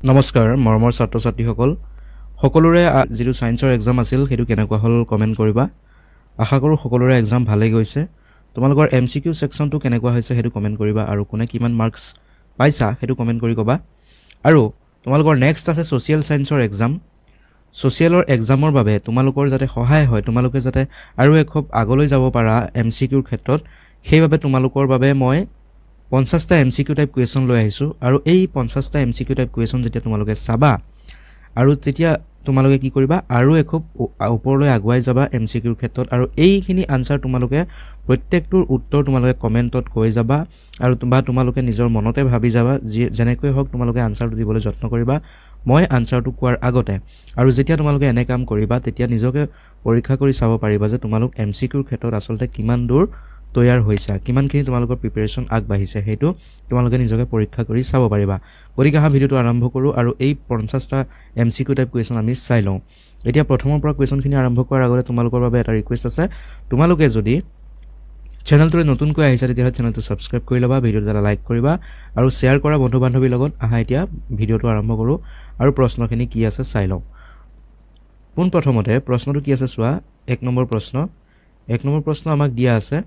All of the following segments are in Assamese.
নমস্কাৰ মৰমৰ ছাত্ৰ ছাত্ৰীসকল সকলোৰে যিটো সায়েন্সৰ এক্সাম আছিল হেতু কেনেকুৱা হল কমেন্ট কৰিবা আশা কৰো সকলোৰে এক্সাম ভালে গৈছে তোমালোকৰ এমসিকিউ সেকশনটো কেনেকুৱা হৈছে হেতু কমেন্ট কৰিবা আৰু কোনে কিমান মাৰ্কস পাইছা হেতু কমেন্ট কৰি কবা আৰু তোমালোকৰ নেক্সট আছে সোশিয়াল সায়েন্সৰ এক্সাম সোশিয়ালৰ এক্সামৰ বাবে তোমালোকৰ যাতে সহায় হয় তোমালোকে যাতে আৰু একপ আগলৈ যাব পাৰা এমসিকিউৰ ক্ষেত্ৰত সেইভাবে তোমালোকৰ বাবে মই 50টা এমসিকিউ টাইপ কুৱেশ্যন লৈ আহিছো আৰু এই 50টা এমসিকিউ টাইপ কুৱেশ্যন যেতিয়া তোমালোকে চাবা আৰু তেতিয়া তোমালোকে কি কৰিবা আৰু একপ ওপৰলৈ আগুৱাই যাবা এমসিকিউৰ ক্ষেত্ৰত আৰু এইখিনি আনসাৰ তোমালোকে প্ৰত্যেকটোৰ উত্তৰ তোমালোকে কমেন্টত কৈ যাবা আৰু তোমালোকে নিজৰ মনতে ভাবি যাবা যেনেকৈ হক তোমালোকে আনসাৰটো দিবলৈ যত্ন কৰিবা মই আনসাৰটো কোৱাৰ আগতে আৰু যেতিয়া তোমালোকে এনে কাম কৰিবা তেতিয়া নিজকে পৰীক্ষা কৰি চাব পাৰিবা যে তোমালোক এমসিকিউৰ ক্ষেত্ৰত আসলতে কিমান দূৰ তৈয়াৰ হৈছে কিমানখিনি তোমালোকৰ প্ৰিপাৰেচন আগবাঢ়িছে হেতু তোমালোকে নিজকে পৰীক্ষা কৰি চাব পাৰিবা গতিকে হা ভিডিওটো আৰম্ভ কৰো আৰু এই 50টা এমসিকিউ টাইপ কুৱেশ্যন আমি চাই লওঁ এতিয়া প্ৰথমৰ পৰা কুৱেশ্যনখিনি আৰম্ভ কৰাৰ আগতে তোমালোকৰ বাবে এটা ৰিকুৱেষ্ট আছে তোমালোকে যদি চেনেলটোৰে নতুনকৈ আহিছা তেতিয়া চেনেলটো সাবস্ক্ৰাইব কৰি লবা ভিডিওটো এটা লাইক কৰিবা আৰু শেয়াৰ কৰা বন্ধু বান্ধৱীৰ লগত আহা এতিয়া ভিডিওটো আৰম্ভ কৰো আৰু প্ৰশ্নখিনি কি আছে চাই লওঁ পোন প্ৰথমতে প্ৰশ্নটো কি আছে চোৱা 1 নম্বৰ প্ৰশ্ন আমাক দিয়া আছে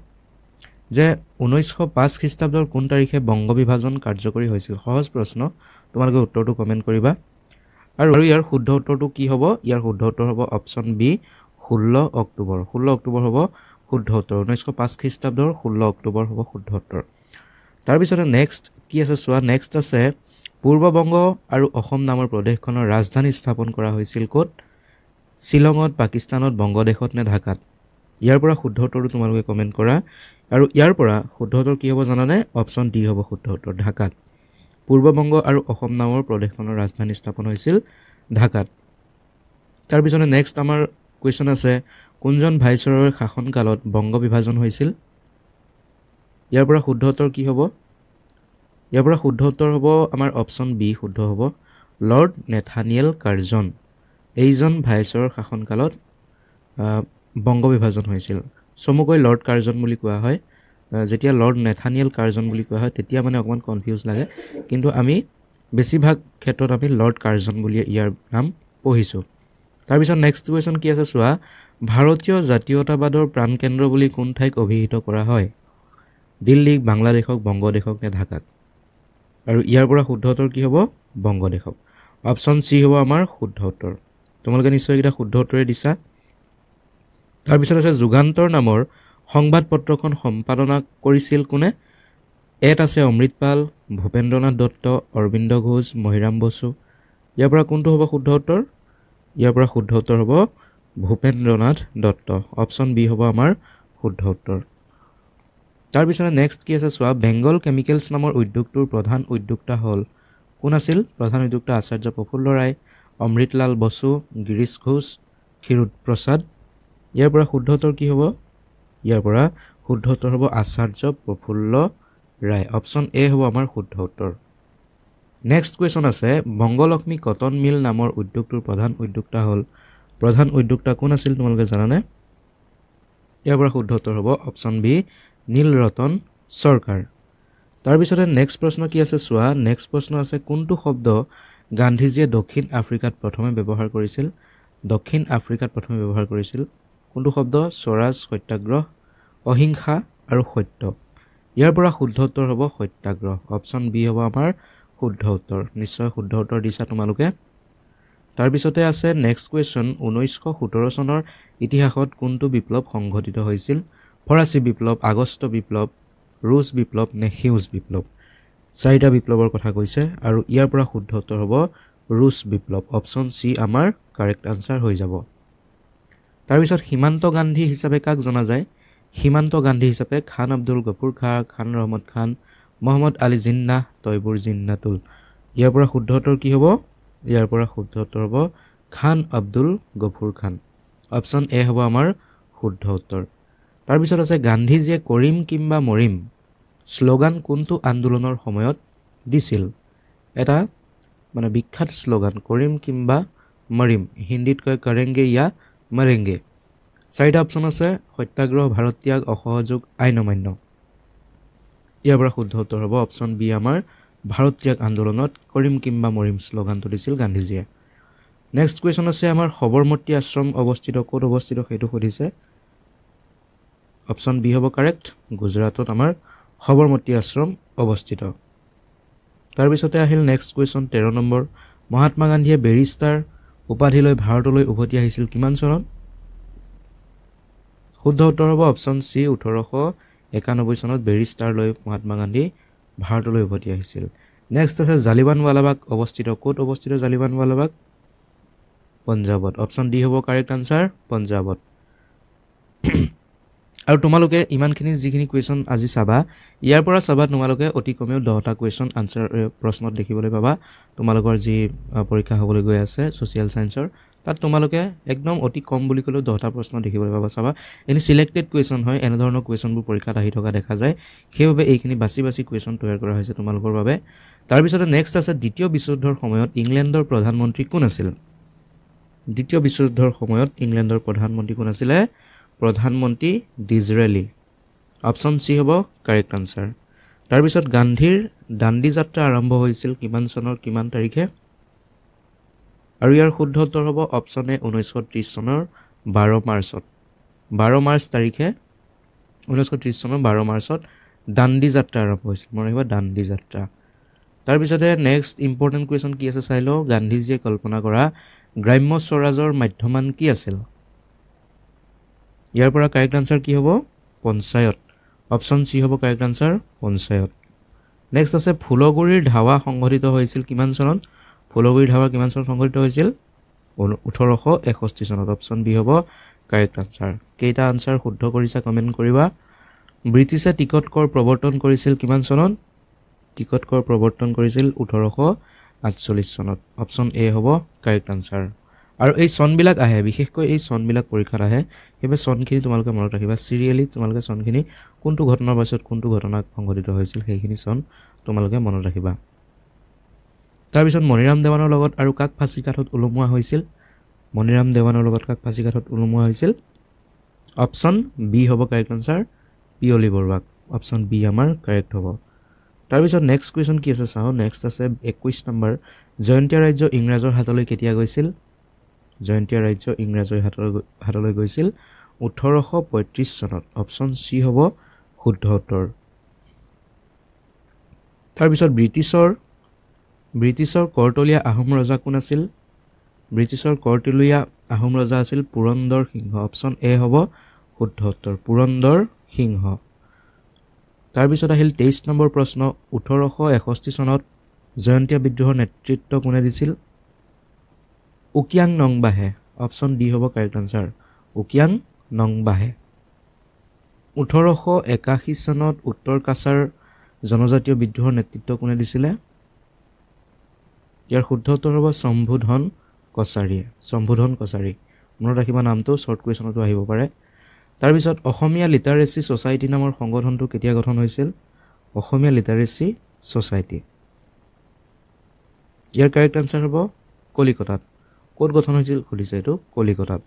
যে 1905 খ্ৰীষ্টাব্দৰ কোন তাৰিখে বংগ বিভাজন কাৰ্যকৰী হৈছিল সহজ প্ৰশ্ন তোমালোকে উত্তৰটো কমেন্ট কৰিবা আৰু ইয়াৰ শুদ্ধ উত্তৰটো কি হ'ব ইয়াৰ শুদ্ধ উত্তৰ হ'ব অপচন বি 16 অক্টোবৰ হ'ব শুদ্ধ উত্তৰ 1905 খ্ৰীষ্টাব্দৰ 16 অক্টোবৰ হ'ব শুদ্ধ উত্তৰ তাৰ পিছতে নেক্সট কি আছে চোৱা নেক্সট আছে পূৰ্ববংগ আৰু অসম নামৰ প্ৰদেশখনৰ ৰাজধানী স্থাপন কৰা হৈছিল ক'ত শিলঙত পাকিস্তানত বংগদেশত নে ঢাকাত ইয়াৰ পৰা শুদ্ধ উত্তৰটো তোমালোকে কমেন্ট কৰা আৰু ইয়াৰ পৰা শুদ্ধ উত্তৰ কি হ'ব জানানে অপচন ডি হ'ব শুদ্ধ উত্তৰ ঢাকাত পূৰ্ববংগ আৰু অসম নামৰ প্ৰদেশখনৰ ৰাজধানী স্থাপন হৈছিল ঢাকাত তাৰ পিছতে নেক্সট আমাৰ কোৱেশ্চন আছে কোনজন ভাইসৰয়ৰ শাসনকালত বংগ বিভাজন হৈছিল ইয়াৰ পৰা শুদ্ধ উত্তৰ কি হ'ব ইয়াৰ পৰা শুদ্ধ উত্তৰ হ'ব আমাৰ অপচন বি শুদ্ধ হ'ব লৰ্ড নেথানিয়েল কাৰ্জন এইজন ভাইসৰয়ৰ শাসনকালত বংগ বিভাজন হৈছিল সমুকৈ লৰ্ড কাৰ্জন বুলি কোৱা হয় যেতিয়া লৰ্ড নেথানিয়েল কাৰ্জন বুলি কোৱা হয় তেতিয়া মানে অকমান কনফিউজ লাগে কিন্তু আমি বেছিভাগ ক্ষেত্ৰত আমি লৰ্ড কাৰ্জন বুলি ইয়াৰ নাম পঢ়িছো তাৰ পিছত নেক্সট কোৱেশ্চন কি আছে চোৱা ভাৰতীয় জাতীয়তাবাদৰ প্ৰাণকেন্দ্ৰ বুলি কোন ঠাইক অভিহিত কৰা হয় দিল্লী বাংলাদেশক বংগদেশক নে ঢাকাক আৰু ইয়াৰ পৰা শুদ্ধ উত্তৰ কি হ'ব বংগদেশক অপচন সি হ'ব আমাৰ শুদ্ধ উত্তৰ তোমালোকে নিশ্চয় এটা শুদ্ধ উত্তৰে দিছা তাৰ পিছত আছে যুগান্তৰ নামৰ সংবাদ পত্ৰখন সম্পাদনা কৰিছিল কোনে এত আছে অমৃতপাল ভূপেন্দ্ৰনাথ দত্ত অৰবিন্দ ঘোষ মহিৰাম বসু ইয়াৰ পৰা কোনটো হ'ব শুদ্ধ উত্তৰ ইয়াৰ পৰা শুদ্ধ উত্তৰ হ'ব ভূপেন্দ্ৰনাথ দত্ত অপচন বি হ'ব আমাৰ শুদ্ধ উত্তৰ তাৰ পিছতে নেক্সট কি আছে চোৱা বেংগল কেমিকেলছ নামৰ উদ্যোগটোৰ প্ৰধান উদ্যোক্তা হ'ল কোন আছিল প্ৰধান উদ্যোক্তা আচাৰ্য প্ৰফুল্ল ৰায় অমৃতলাল বসু গিৰীশ ঘোষ ক্ষীৰোদ প্ৰসাদ ইয়াৰ পৰা শুদ্ধ উত্তৰ কি হ'ব ইয়াৰ পৰা শুদ্ধ উত্তৰ হ'ব আচাৰ্য প্ৰফুল্ল ৰায় অপচন এ হ'ব আমাৰ শুদ্ধ উত্তৰ নেক্সট কোৱেশ্চন আছে বংগলক্ষ্মী কটন মিল নামৰ উদ্যোগটোৰ প্ৰধান উদ্যোক্তা হ'ল প্ৰধান উদ্যোক্তা কোন আছিল তোমালোকে জানানে ইয়াৰ পৰা শুদ্ধ উত্তৰ হ'ব অপচন বি নীলৰতন সৰকাৰ তাৰ পিছতে নেক্সট প্ৰশ্ন কি আছে চোৱা নেক্সট প্ৰশ্ন আছে কোনটো শব্দ গান্ধীজীয়ে দক্ষিণ আফ্ৰিকাত প্ৰথমে ব্যৱহাৰ কৰিছিল কোনটো শব্দ স্বৰাজ সত্যাগ্ৰহ অহিংসা আৰু সত্য ইয়াৰ পৰা শুদ্ধ উত্তৰ হ'ব সত্যাগ্ৰহ অপচন বি হ'ব আমাৰ শুদ্ধ উত্তৰ নিশ্চয় শুদ্ধ উত্তৰ দিছা তোমালোকে তাৰ পিছতে আছে নেক্সট কোৱেশ্চন 1917 চনৰ ইতিহাসত কোনটো বিপ্লৱ সংঘটিত হৈছিল ফৰাচী বিপ্লৱ আগষ্ট বিপ্লৱ ৰুছ বিপ্লৱ নে সেউজ বিপ্লৱ চাৰিটা বিপ্লৱৰ কথা কৈছে আৰু ইয়াৰ পৰা শুদ্ধ উত্তৰ হ'ব ৰুছ বিপ্লৱ অপচন সি আমাৰ কাৰেক্ট আনসাৰ হৈ যাব তাৰ পিছত সীমান্ত গান্ধী হিচাপে কাক জনা যায় সীমান্ত গান্ধী হিচাপে খান আব্দুল গফুৰ খান ৰহমত খান মোহাম্মদ আলী জিন্নাহ তৈবুৰ জিন্নাতুল ইয়াৰ পৰা শুদ্ধ উত্তৰ কি হ'ব ইয়াৰ পৰা শুদ্ধ উত্তৰ হ'ব খান আব্দুল গফুৰ খান অপচন এ হ'ব আমাৰ শুদ্ধ উত্তৰ তাৰ পিছত আছে গান্ধীজীয়ে কৰিম কিম্বা মৰিম শ্লোগান কোনটো আন্দোলনৰ সময়ত দিছিল এটা মানে বিখ্যাত শ্লোগান কৰিম কিম্বা মৰিম হিন্দীত কয় কৰেংগে ইয়া মৰেংগে চাৰিটা অপচন আছে সত্যাগ্ৰহ ভাৰত ত্যাগ অসহযোগ আইন অমান্য ইয়াৰ পৰা শুদ্ধ উত্তৰ হ'ব অপচন বি আমাৰ ভাৰত ত্যাগ আন্দোলনত কৰিম কিম্বা মৰিম শ্লোগানটো দিছিল গান্ধীজীয়ে নেক্সট কুৱেশ্যন আছে আমাৰ সবৰমতী আশ্ৰম অৱস্থিত ক'ত অৱস্থিত সেইটো সুধিছে অপশ্যন বি হ'ব কাৰেক্ট গুজৰাটত আমাৰ সবৰমতী আশ্ৰম অৱস্থিত তাৰপিছতে আহিল নেক্সট কুৱেশ্যন 13 নম্বৰ মহাত্মা গান্ধীয়ে বেৰিষ্টাৰ উপাধিলৈ ভাৰতলৈ উভতি আহিছিল কিমান চনত শুদ্ধ উত্তৰ হ'ব অপশ্যন চি 1891 চনত বেৰিষ্টাৰলৈ মহাত্মা গান্ধী ভাৰতলৈ উভতি আহিছিল নেক্সট আছে জালিয়ানৱালাবাগ অৱস্থিত ক'ত অৱস্থিত জালিয়ানৱালাবাগ পঞ্জাবত অপশ্যন ডি হ'ব কাৰেক্ট আনসাৰ পঞ্জাবত আৰু তোমালোকে ইমানখিনি যিখিনি কুৱেশ্যন আজি চাবা ইয়াৰ পৰা চাবা তোমালোকে অতি কমেও 10টা কুৱেশ্যন আনসাৰ প্ৰশ্নত দেখিবলৈ পাবা তোমালোকৰ যি পৰীক্ষা হ'বলৈ গৈ আছে সোশ্যাল সায়েন্সৰ তাত তোমালোকে একদম অতি কম বুলি ক'লেও 10টা প্ৰশ্ন দেখিবলৈ পাবা চাবা এনি সিলেক্টেড কুৱেশ্যন হয় এনে ধৰণৰ কুৱেশ্যনবোৰ পৰীক্ষাত আহি থকা দেখা যায় সেইবাবে এইখিনি বাছি বাছি কুৱেশ্যন তৈয়াৰ কৰা হৈছে তোমালোকৰ বাবে তাৰ পিছতে নেক্সট আছে দ্বিতীয় বিশ্বযুদ্ধৰ সময়ত ইংলেণ্ডৰ প্ৰধানমন্ত্ৰী কোন আছিল দ্বিতীয় বিশ্বযুদ্ধৰ সময়ত ইংলেণ্ডৰ প্ৰধানমন্ত্ৰী কোন আছিল প্ৰধানমন্ত্ৰী ডিজৰেলি অপশ্যন চি হ'ব কাৰেক্ট আনসাৰ তাৰ পিছত গান্ধীৰ দাণ্ডী যাত্ৰা আৰম্ভ হৈছিল কিমান চনৰ কিমান তাৰিখে আৰু ইয়াৰ শুদ্ধ উত্তৰ হ'ব অপশ্যন এ 1930 চনৰ 12 মাৰ্চত 12 মাৰ্চ তাৰিখে 1930 চনৰ 12 মাৰ্চত দাণ্ডী যাত্ৰা আৰম্ভ হৈছিল মনত ৰাখিবা দাণ্ডী যাত্ৰা তাৰ পিছতে নেক্সট ইম্পৰ্টেন্ট কুৱেশ্যন কি আছে চাই লও গান্ধীজীয়ে কল্পনা কৰা গ্ৰাম্য স্বৰাজৰ মাধ্যমান কি আছিল ইয়াৰ পৰা কাৰেক্ট আনসাৰ কি হ'ব পঞ্চায়ত অপশ্যন চি হ'ব কাৰেক্ট আনসাৰ পঞ্চায়ত নেক্সট আছে ফুলগুৰিৰ ধাৱা সংঘটিত হৈছিল কিমান চনত ফুলগুৰিৰ ধাৱা কিমান চনত সংঘটিত হৈছিল 1861 চনত অপশ্যন বি হ'ব কাৰেক্ট আনসাৰ কেইটা আনসাৰ শুদ্ধ কৰিছা কমেন্ট কৰিবা ব্ৰিটিছে টিকট কৰ প্ৰৱৰ্তন কৰিছিল কিমান চনত টিকট কৰ প্ৰৱৰ্তন কৰিছিল 1848 চনত অপশ্যন এ হ'ব কাৰেক্ট আনসাৰ আৰু এই চনবিলাক আহে বিশেষকৈ এই চনবিলাক পৰীক্ষাত আহে হেবে চনখিনি তোমালোকে মনত ৰাখিবা সিৰিয়ালি তোমালোকে চনখিনি কোনটো ঘটনাৰ পাছত কোনটো ঘটনা সংঘটিত হৈছিল সেইখিনি চন তোমালোকে মনত ৰাখিবা তাৰ পিছত মনিৰাম দেৱানৰ লগত আৰু কাক ফাঁসী কাঠত ওলমোৱা হৈছিল মনিৰাম দেৱানৰ লগত কাক ফাঁসী কাঠত ওলমোৱা হৈছিল অপশ্যন বি হ'ব কাৰেক্ট আনসাৰ পিয়লি বৰুৱাক অপশ্যন বি আমাৰ কাৰেক্ট হ'ব তাৰ পিছত নেক্সট কুৱেশ্যন কি আছে চাও নেক্সট আছে 21 নম্বৰ জয়ন্তীয়া ৰাজ্য ইংৰাজৰ হাতলৈ কেতিয়া গৈছিল জয়ন্তীয়া ৰাজ্য ইংৰাজৰ হাতলৈ গৈছিল 1835 চনত অপশ্যন চি হ'ব শুদ্ধ উত্তৰ তাৰ পিছত ব্ৰিটিছৰ কৰতলীয়া আহোম ৰজা কোন আছিল ব্ৰিটিছৰ কৰতলীয়া আহোম ৰজা আছিল পুৰন্দৰ সিংহ অপশ্যন এ হ'ব শুদ্ধ উত্তৰ পুৰন্দৰ সিংহ তাৰ পিছত আহিল 23 নম্বৰ প্ৰশ্ন 1861 চনত জয়ন্তীয়া বিদ্ৰোহৰ নেতৃত্ব কোনে দিছিল উকিয়াং নংবাহে অপশ্যন ডি হ'ব কাৰেক্ট আনসাৰ উকিয়াং নংবাহে 1881 চনত উত্তৰ কাছাৰ জনজাতীয় বিদ্ৰোহৰ নেতৃত্ব কোনে দিছিলে ইয়াৰ শুদ্ধ উত্তৰ হ'ব সম্বোধন কছাৰী মনত ৰাখিবা নামটো শৰ্ট কুৱেশ্যনতো আহিব পাৰে তাৰ পিছত অসমীয়া লিটাৰেসি সোসাইটি নামৰ সংগঠনটো কেতিয়া গঠন হৈছিল অসমীয়া লিটাৰেসি সোসাইটি ইয়াৰ কাৰেক্ট আনসাৰ হ'ব কলিকতাত ক'ত গঠন হৈছিল খুলিছে এটো কলিকতাত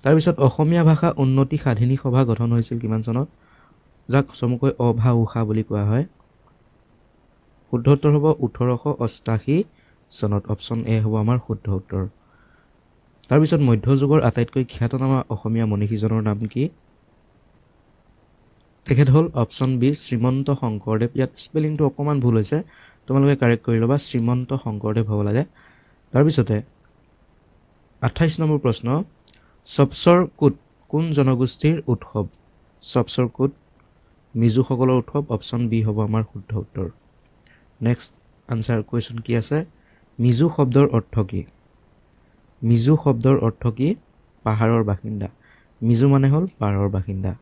তাৰ পিছত অসমীয়া ভাষা উন্নতি সাধিনী সভা গঠন হৈছিল কিমান চনত যাক চমুকৈ অভা উষা বুলি কোৱা হয় শুদ্ধ উত্তৰ হ'ব 1888 চনত অপশ্যন এ হ'ব আমাৰ শুদ্ধ উত্তৰ তাৰ পিছত মধ্যযুগৰ আটাইতকৈ খ্যাতনামা অসমীয়া মনীষীজনৰ নাম কি তেখেত হ'ল অপশ্যন বি শ্ৰীমন্ত শংকৰদেৱ ইয়াত স্পেলিংটো অকমান ভুল হৈছে তোমালোকে কাৰেক্ট কৰি ল'বা শ্ৰীমন্ত শংকৰদেৱ হ'ব লাগে তাৰ পিছতে 28 নম্বৰ প্ৰশ্ন সবসৰ কুট কোন জনগোষ্ঠীৰ উৎসৱ সবসৰ কুট মিজুসকলৰ উৎসৱ অপশ্যন বি হ'ব আমাৰ শুদ্ধ উত্তৰ নেক্সট আনসাৰ কুৱেশ্যন কি আছে মিজু শব্দৰ অৰ্থ কি মিজু শব্দৰ অৰ্থ কি পাহাৰৰ বাসিন্দা মিজু মানে হ'ল পাহাৰৰ বাসিন্দা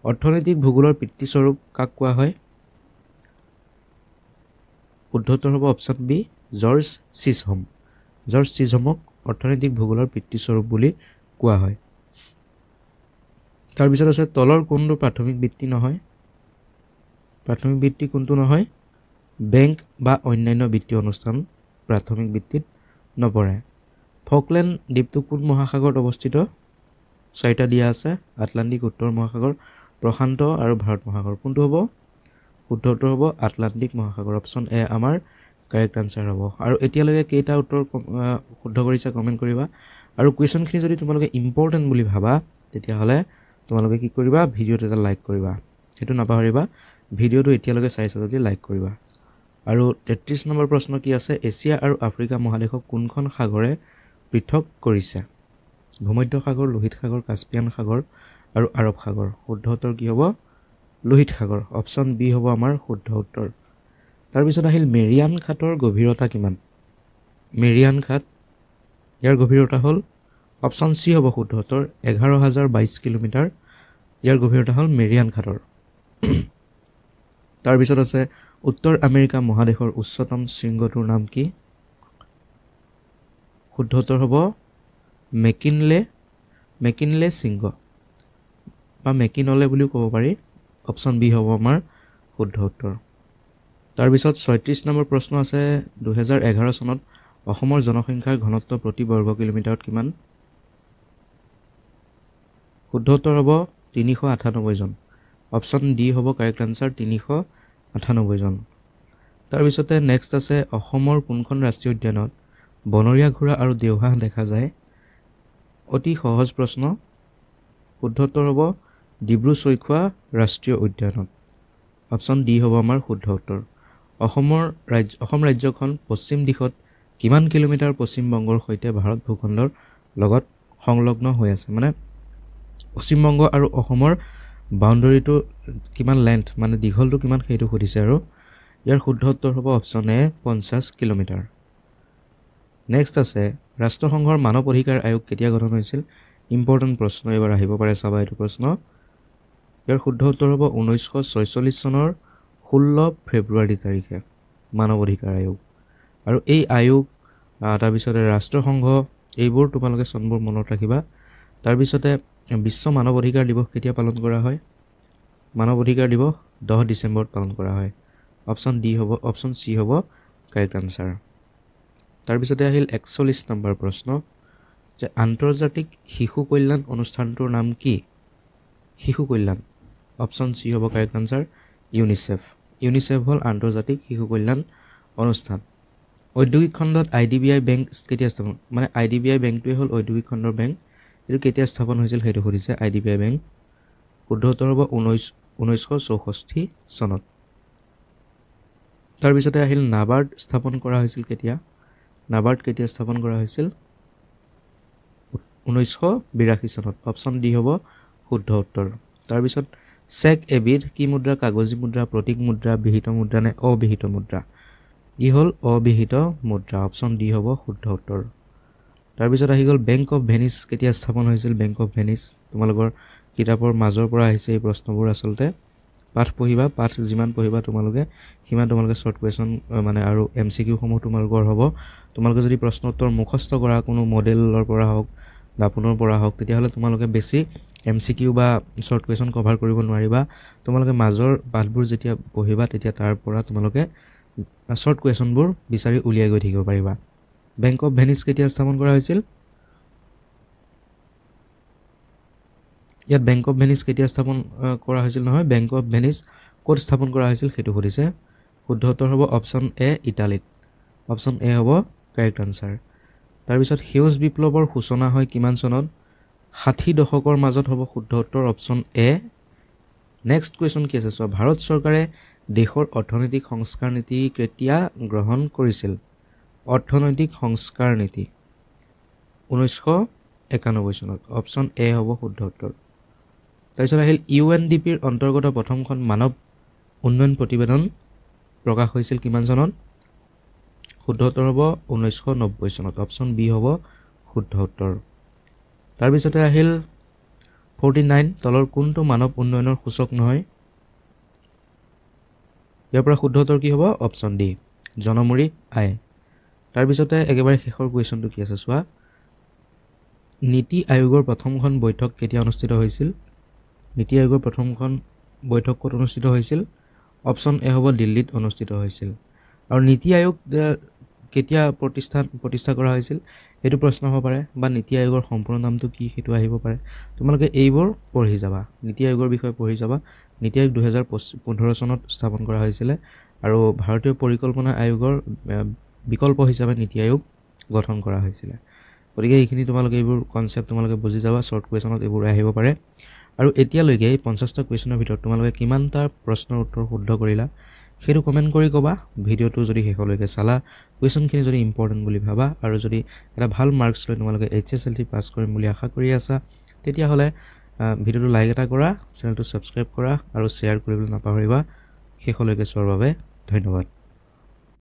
অৰ্থনৈতিক ভূগোলৰ পিতৃস্বৰূপ কাক কোৱা হয় শুদ্ধ উত্তৰ হ'ব অপশ্যন বি জৰ্জ চিজহমক অৰ্থনৈতিক ভূগোলৰ পিতৃস্বৰূপ বুলি কোৱা হয় তাৰ পিছত আছে তলৰ কোনটো প্ৰাথমিক বৃত্তি নহয় প্ৰাথমিক বৃত্তি কোনটো নহয় বেংক বা অন্যান্য বিত্তীয় অনুষ্ঠান প্ৰাথমিক বৃত্তিত নপৰে ফকলেণ্ড দ্বীপটো কোন মহাসাগৰত অৱস্থিত চাৰিটা দিয়া আছে আটলান্টিক উত্তৰ মহাসাগৰ প্ৰশান্ত আৰু ভাৰত মহাসাগৰ কোনটো হ'ব শুদ্ধ উত্তৰ হ'ব আটলান্টিক মহাসাগৰ অপশ্যন এ আমাৰ কাৰেক্ট আনসাৰ হ'ব আৰু এতিয়ালৈকে কেইটা উত্তৰ শুদ্ধ কৰিছা কমেন্ট কৰিবা আৰু কোৱেশ্চনখিনি যদি তোমালোকে ইম্পৰ্টেন্ট বুলি ভাবা তেতিয়াহলে তোমালোকে কি কৰিবা ভিডিওটো এটা লাইক কৰিবা হেতু নাপাহৰিবা ভিডিওটো এতিয়ালৈকে চাইছা যদি লাইক কৰিবা আৰু 33 নম্বৰ প্ৰশ্ন কি আছে এছিয়া আৰু আফ্ৰিকা মহাদেশক কোনখন সাগৰে পৃথক কৰিছে ভূমধ্য সাগৰ লোহিত সাগৰ কাস্পিয়ান সাগৰ আৰু আৰব সাগৰ শুদ্ধ উত্তৰ কি হ'ব লোহিত সাগৰ অপশ্যন বি হ'ব আমাৰ শুদ্ধ উত্তৰ তাৰ পিছত আহিল মেৰিয়ান খাটৰ গভীৰতা কিমান মেৰিয়ান খাট ইয়াৰ গভীৰতা হ'ল অপশ্যন সি হ'ব শুদ্ধ উত্তৰ 11022 কিলোমিটাৰ ইয়াৰ গভীৰতা হ'ল মেৰিয়ান খাটৰ তাৰ পিছত আছে উত্তৰ আমেৰিকা মহাদেশৰ উচ্চতম শৃংগটোৰ নাম কি শুদ্ধ উত্তৰ হ'ব মেকিনলে শৃংগ বা মেকিনলে বুলিও ক'ব পাৰি অপশ্যন বি হ'ব আমাৰ শুদ্ধ উত্তৰ তাৰ পিছত 36 নম্বৰ প্ৰশ্ন আছে 2011 চনত অসমৰ জনসংখ্যাৰ ঘনত্ব প্ৰতি বৰ্গ কিলোমিটাৰত কিমান শুদ্ধ উত্তৰ হ'ব 398 জন অপশ্যন ডি হ'ব কাৰেক্ট আনসাৰ 398 জন তাৰ পিছতে নেক্সট আছে অসমৰ কোনখন ৰাষ্ট্ৰীয় উদ্যানত বনৰীয়া ঘোঁৰা আৰু দেওহাঁহ দেখা যায় অতি সহজ প্ৰশ্ন শুদ্ধ উত্তৰ হ'ব ডিব্ৰু-চৈখোৱা ৰাষ্ট্ৰীয় উদ্যানত অপশ্যন ডি হ'ব আমাৰ শুদ্ধ উত্তৰ অসম ৰাজ্যখন পশ্চিম দিশত কিমান কিলোমিটাৰ পশ্চিম বংগৰ সৈতে ভাৰত ভূখণ্ডৰ লগত সংলগ্ন হৈ আছে মানে পশ্চিম বংগ আৰু অসমৰ বাউণ্ডাৰীটো কিমান লেন্থ মানে দীঘলটো কিমান সেইটো সুধিছে আৰু ইয়াৰ শুদ্ধ উত্তৰ হ'ব অপশ্যন এ 50 কিলোমিটাৰ নেক্সট আছে ৰাষ্ট্ৰসংঘৰ মানৱ অধিকাৰ আয়োগ কেতিয়া গঠন হৈছিল ইম্পৰ্টেন্ট প্ৰশ্ন এবাৰ আহিব পাৰে চাবা এইটো প্ৰশ্ন ইয়াৰ শুদ্ধ উত্তৰ হ'ব 1946 চনৰ 16 ফেব্ৰুৱাৰী তাৰিখে মানৱ অধিকাৰ আয়োগ আৰু এই আয়োগ তাৰ পিছতে ৰাষ্ট্ৰসংঘ এইবোৰ তোমালোকে চনবোৰ মনত ৰাখিবা তাৰ পিছতে বিশ্ব মানৱ অধিকাৰ দিৱস কেতিয়া পালন কৰা হয় মানৱ অধিকাৰ দিৱস 10 ডিসেম্বৰত পালন কৰা হয় অপশ্যন সি হ'ব কাৰেক্ট আনসাৰ তাৰ পিছতে আহিল 41 নম্বৰ প্ৰশ্ন যে আন্তৰ্জাতিক শিশু কল্যাণ অনুষ্ঠানটোৰ নাম কি শিশু কল্যাণ অপশ্যন সি হ'ব কাৰেক্ট আনসাৰ ইউনিসেফ হ'ল আন্তৰ্জাতিক শিশু কল্যাণ অনুষ্ঠান ঔদ্যোগিক খণ্ডত আইডিবিআই বেংক কেতিয়া স্থাপন মানে আইডিবিআই বেংকটোৱে হ'ল ঔদ্যোগিক খণ্ডৰ বেংক এটো কেতিয়া স্থাপন হৈছিল হেতু সুধিছে আইডিবিআই বেংক শুদ্ধ উত্তৰ হ'ব 1964 চনত তাৰ পিছতে আহিল নাবাৰ্ড স্থাপন কৰা হৈছিল কেতিয়া স্থাপন কৰা হৈছিল 1982 চনত অপশ্যন ডি হ'ব শুদ্ধ উত্তৰ তাৰ পিছত চেক এবিধ কি মুদ্ৰা কাগজী মুদ্ৰা প্ৰতীক মুদ্ৰা বিহিত মুদ্ৰা নে অবিহিত মুদ্ৰা ই হ'ল অবিহিত মুদ্ৰা অপশ্যন ডি হ'ব শুদ্ধ উত্তৰ তাৰ পিছত আহি গ'ল বেংক অফ ভেনিছ কেতিয়া স্থাপন হৈছিল বেংক অফ ভেনিছ তোমালোকৰ কিতাপৰ মাজৰ পৰা আহিছে এই প্ৰশ্নবোৰ আসলতে পাঠ যিমান পঢ়িবা তোমালোকে সিমান তোমালোকে শৰ্ট কোৱেশ্চন মানে আৰু এমসিকিউ সমূহ তোমালোকৰ হ'ব তোমালোকে যদি প্ৰশ্ন উত্তৰ মুখস্থ কৰা কোনো মডেলৰ পৰা হওক দাপনৰ পৰা হওক তেতিয়াহলে তোমালোকে বেছি এমসিকিউ বা শৰ্ট কোৱেশ্চন কভাৰ কৰিব নোৱাৰিবা তোমালোকে মাজৰ পাঠবোৰ যেতিয়া পঢ়িবা তেতিয়া তাৰ পৰা তোমালোকে শৰ্ট কোৱেশ্চনবোৰ বিচাৰি উলিয়াই গৈ থাকিব পাৰিবা বেংক অফ ভেনিছ কেতিয়া স্থাপন কৰা হৈছিল ইয়াত বেংক অফ ভেনিছ কেতিয়া স্থাপন কৰা হৈছিল নহয় বেংক অফ ভেনিছ ক'ত স্থাপন কৰা হৈছিল হেতু সুধিছে শুদ্ধ উত্তৰ হ'ব অপশ্যন এ ইটালীত অপশ্যন এ হ'ব কাৰেক্ট আনসাৰ তাৰ পিছত সেউজ বিপ্লৱৰ সূচনা হয় কিমান চনত 60 দশকৰ মাজত হ'ব শুদ্ধ উত্তৰ অপশ্যন এ নেক্সট কোৱেশ্চন কি আছে চোৱা ভাৰত চৰকাৰে দেশৰ অৰ্থনৈতিক সংস্কাৰ নীতি কেতিয়া গ্ৰহণ কৰিছিল অৰ্থনৈতিক সংস্কাৰ নীতি 1991 চনত অপশ্যন এ হ'ব শুদ্ধ উত্তৰ তাৰপিছত আহিল ইউএনডিপিৰ অন্তৰ্গত প্ৰথমখন মানৱ উন্নয়ন প্ৰতিবেদন প্ৰকাশ হৈছিল কিমান চনত শুদ্ধ উত্তৰ হ'ব 1990 চনত অপশ্যন বি হ'ব শুদ্ধ উত্তৰ তাৰ পিছতে আহিল 49 তলৰ কোনটো মানৱ উন্নয়নৰ সূচক নহয় ইয়াৰ পৰা শুদ্ধ উত্তৰ কি হ'ব অপশ্যন ডি জনমূৰি আয় তাৰ পিছতে একেবাৰে শেষৰ কোৱেশ্চনটো কি আছে চোৱা নীতি আয়োগৰ প্ৰথমখন বৈঠক কেতিয়া অনুষ্ঠিত হৈছিল নীতি আয়োগৰ প্ৰথমখন বৈঠক ক'ত অনুষ্ঠিত হৈছিল অপশ্যন এ হ'ব দিল্লীত অনুষ্ঠিত হৈছিল আৰু নীতি আয়োগ কেতিয়া প্ৰতিষ্ঠা কৰা হৈছিল এইটো প্ৰশ্ন হ'ব পাৰে বা নীতি আয়োগৰ সম্পূৰ্ণ নামটো কি সেইটো আহিব পাৰে তোমালোকে এইবোৰ পঢ়ি যাবা নীতি আয়োগৰ বিষয়ে পঢ়ি যাবা নীতি আয়োগ 2015 চনত স্থাপন কৰা হৈছিল আৰু ভাৰতীয় পৰিকল্পনা আয়োগৰ বিকল্প হিচাপে নীতি আয়োগ গঠন কৰা হৈছিল গতিকে এইখিনি তোমালোকে এইবোৰ কনসেপ্ট তোমালোকে বুজি যাবা শৰ্ট কোৱেশ্যনত এইবোৰ আহিব পাৰে আৰু এতিয়ালৈকে এই 50টা কোৱেশ্যনৰ ভিতৰত তোমালোকে কিমানটা প্ৰশ্নৰ উত্তৰ শুদ্ধ কৰিলা সেইটো কমেন্ট কৰি কবা ভিডিওটো যদি শেষলৈকে চালা কোৱেশ্যনখিনি যদি ইম্পৰ্টেন্ট বুলি ভাবা আৰু যদি এটা ভাল মাৰ্কস লৈ তোমালোকে HSLC পাস কৰিম বুলি আশা কৰি আছা তেতিয়া হলে ভিডিওটো লাইক এটা কৰা চেনেলটো সাবস্ক্ৰাইব কৰা আৰু শেয়াৰ কৰিবলৈ নাপাহৰিবা শেষলৈকে চোৱাৰ বাবে ধন্যবাদ